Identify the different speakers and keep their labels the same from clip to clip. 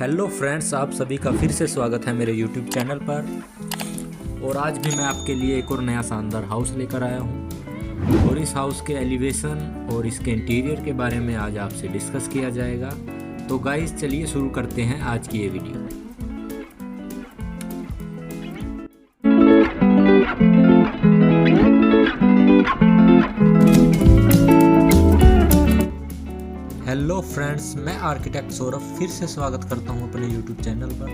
Speaker 1: Hello friends, आप सभी का फिर से स्वागत है मेरे यूट्यूब चैनल पर। और आज भी मैं आपके लिए एक और नया शानदार हाउस लेकर आया हूँ और इस हाउस के एलिवेशन और इसके इंटीरियर के बारे में आज आपसे डिस्कस किया जाएगा। तो गाइस चलिए शुरू करते हैं आज की ये वीडियो। हेलो फ्रेंड्स, मैं आर्किटेक्ट सौरभ फिर से स्वागत करता हूं अपने यूट्यूब चैनल पर।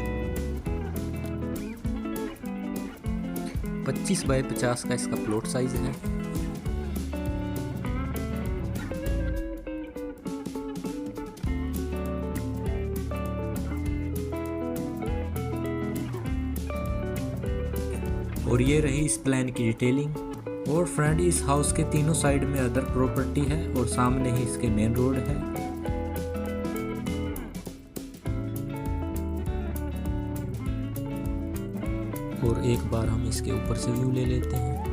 Speaker 1: 25 बाय 50 का इसका प्लॉट साइज है। और ये रही इस प्लान की डिटेलिंग। और फ्रेंड, इस हाउस के तीनों साइड में अदर प्रॉपर्टी है और सामने ही इसके मेन रोड है। और एक बार हम इसके ऊपर से व्यू ले लेते हैं।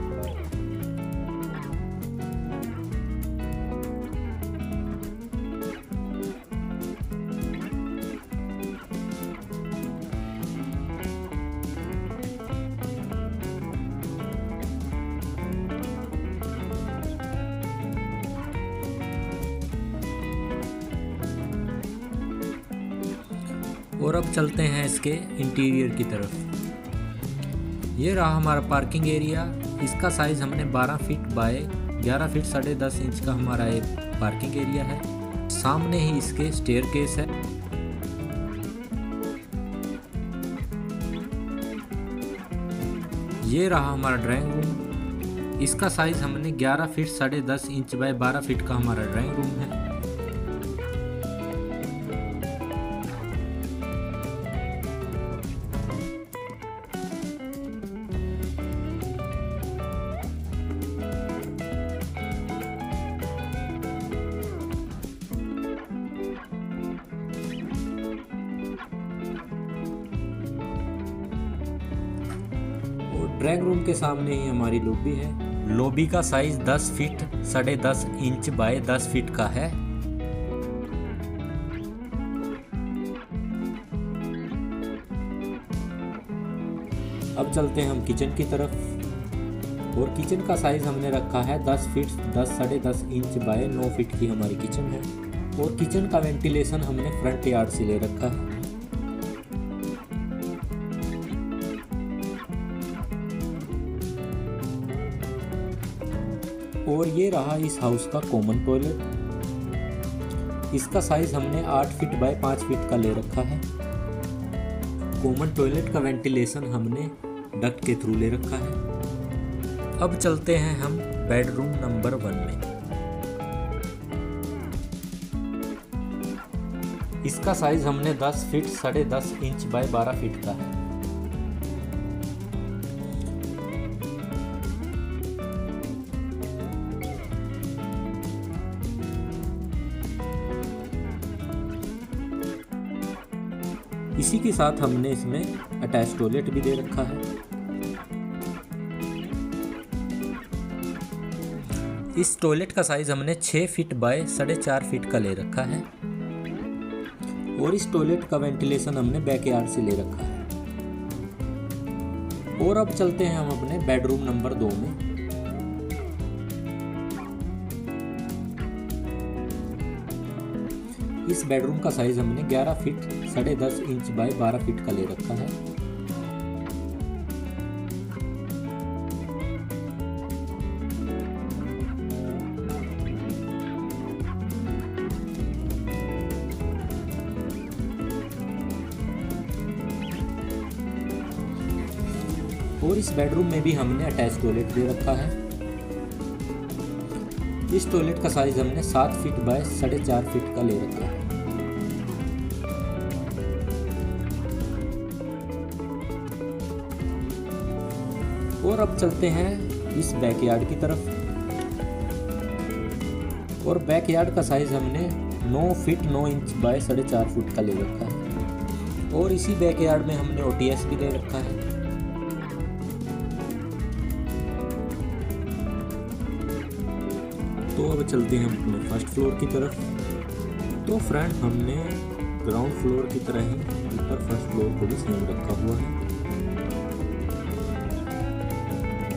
Speaker 1: और अब चलते हैं इसके इंटीरियर की तरफ। ये रहा हमारा पार्किंग एरिया। इसका साइज हमने 12 फीट बाय 11 फीट 10.5 इंच का हमारा एक पार्किंग एरिया है। सामने ही इसके स्टेयरकेस है। ये रहा हमारा ड्राइंग रूम। इसका साइज हमने 11 फीट 10.5 इंच बाय 12 फीट का हमारा ड्राइंग रूम है। ड्राइंग रूम के सामने ही हमारी लॉबी है। लॉबी का size 10 feet 10.5 inch by 10 feet का है। अब चलते हैं हम किचन की तरफ। और किचन का साइज हमने रखा है 10 फीट 10.5 इंच बाय 9 फीट की हमारी किचन है। और किचन का वेंटिलेशन हमने फ्रंट यार्ड से ले रखा है। और ये रहा इस हाउस का कॉमन टॉयलेट। इसका साइज हमने 8 फीट बाय 5 फीट का ले रखा है। कॉमन टॉयलेट का वेंटिलेशन हमने डक्ट के थ्रू ले रखा है। अब चलते हैं हम बेडरूम नंबर 1 में। इसका साइज हमने 10 फीट 10.5 इंच बाय 12 फीट का है। इसी के साथ हमने इसमें अटैच टॉयलेट भी दे रखा है। इस टॉयलेट का साइज हमने 6 फीट बाय 4.5 फीट का ले रखा है। और इस टॉयलेट का वेंटिलेशन हमने बैकयार्ड से ले रखा है। और अब चलते हैं हम अपने बेडरूम नंबर 2 में। इस बेडरूम का साइज हमने 11 फीट 10.5 इंच बाय 12 फीट का ले रखा है। और इस बेडरूम में भी हमने अटैच टॉयलेट दे रखा है। इस टॉयलेट का साइज हमने 7 फीट बाय 4.5 फीट का ले रखा है। और अब चलते हैं इस बैकयार्ड की तरफ। और बैकयार्ड का साइज हमने 9 फीट 9 इंच बाय 4.5 फुट का ले रखा है। और इसी बैकयार्ड में हमने OTS भी ले रखा है। तो अब चलते हैं अपने फर्स्ट फ्लोर की तरफ। तो फ्रेंड, हमने ग्राउंड फ्लोर की तरह ही ऊपर फर्स्ट फ्लोर को भी सेम रखा हुआ है।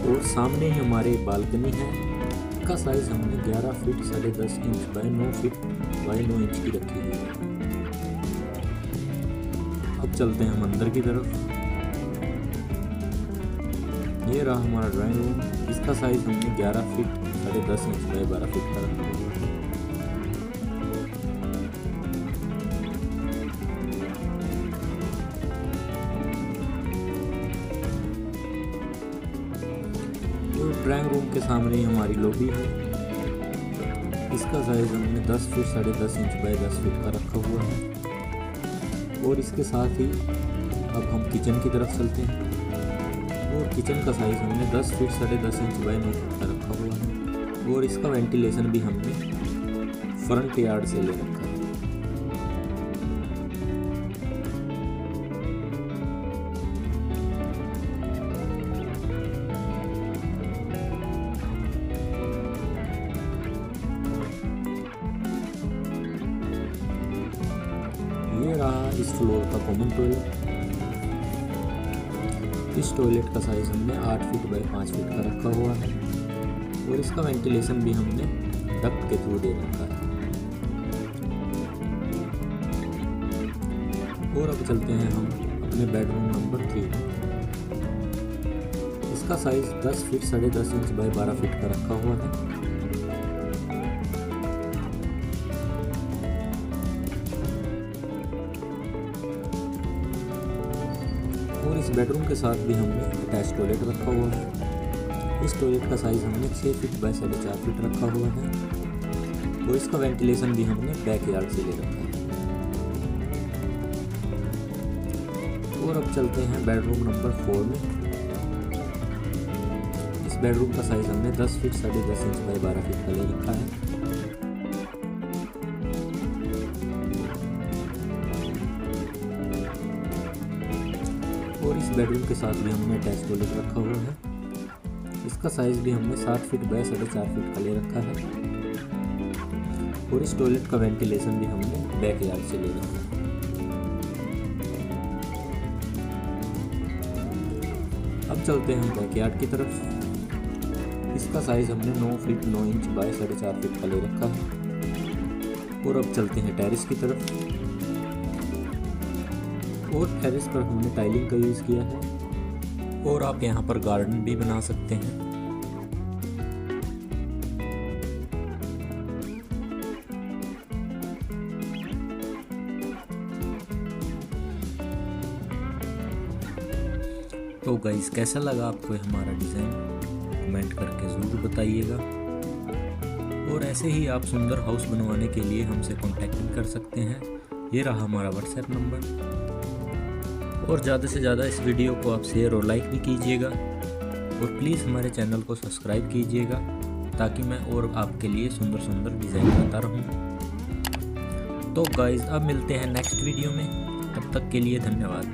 Speaker 1: और सामने ही हमारे बालकनी है। इसका साइज हमने 11 feet 10.5 inch by 9 feet by 9 inch की रखी हुई है। अब चलते हैं हम अंदर की तरफ। ये रहा हमारा ड्राइंग रूम। इसका साइज हमने 11 फीट 10.5 इंच बाय 12 फीट का रखा हुआ है। ड्राइंग रूम के सामने ही हमारी लॉबी है। इसका साइज हमने 10 फीट 10.5 इंच बाय 10 फीट का रखा हुआ है। और इसके साथ ही अब हम किचन की तरफ चलते हैं। और किचन का साइज हमने 10 फीट 10.5 इंच बाय 9 फीट का रखा हुआ है। और इसका वेंटिलेशन भी हमने फ्रंट यार्ड से ले रखा है। ये रहा इस फ्लोर का कॉमन टॉयलेट। इस टॉयलेट का साइज हमने 8 फीट बाय 5 फीट का रखा हुआ है। और इसका वेंटिलेशन भी हमने डक्ट के थ्रू दे रखा है। और अब चलते हैं हम अपने बेडरूम नंबर 3 में। इसका size 10 feet 10.5 inch by 12 feet का रखा हुआ है। और इस बेडरूम के साथ भी हमने अटैच टॉयलेट रखा हुआ है। इस टॉयलेट का साइज हमने 6 फीट बाय 4.5 फीट रखा हुआ है। और इसका वेंटिलेशन भी हमने बैक यार्ड से ले रखा है। और अब चलते हैं बेडरूम नंबर 4 में। इस बेडरूम का साइज हमने 10 फीट 10.5 इंच बाय 12 फीट का ले रखा है। और इस बेडरूम के साथ भी हमने अटैच टॉयलेट रखा हुआ है। इसका साइज भी हमने 7 फीट बाय 4.5 फीट का ले रखा है। और इस टॉयलेट का वेंटिलेशन भी हमने बैक यार्ड से ले रखा है। अब चलते हैं बैक यार्ड की तरफ। इसका साइज हमने 9 फीट 9 इंच बाय 4.5 फीट का ले रखा है। और अब चलते हैं टेरेस की तरफ। और टेरेस पर हमने टाइलिंग का यूज़ किया है। और आप यहाँ पर गार्डन भी बना सकते हैं। तो गाइस, कैसा लगा आपको हमारा डिज़ाइन? कमेंट करके ज़रूर बताइएगा। और ऐसे ही आप सुंदर हाउस बनवाने के लिए हमसे कॉन्टैक्ट कर सकते हैं। ये रहा हमारा व्हाट्सएप नंबर। और ज़्यादा से ज़्यादा इस वीडियो को आप शेयर और लाइक भी कीजिएगा। और प्लीज़ हमारे चैनल को सब्सक्राइब कीजिएगा, ताकि मैं और आपके लिए सुंदर सुंदर डिज़ाइन लाता रहूँ। तो गाइस, अब मिलते हैं नेक्स्ट वीडियो में। तब तक के लिए धन्यवाद।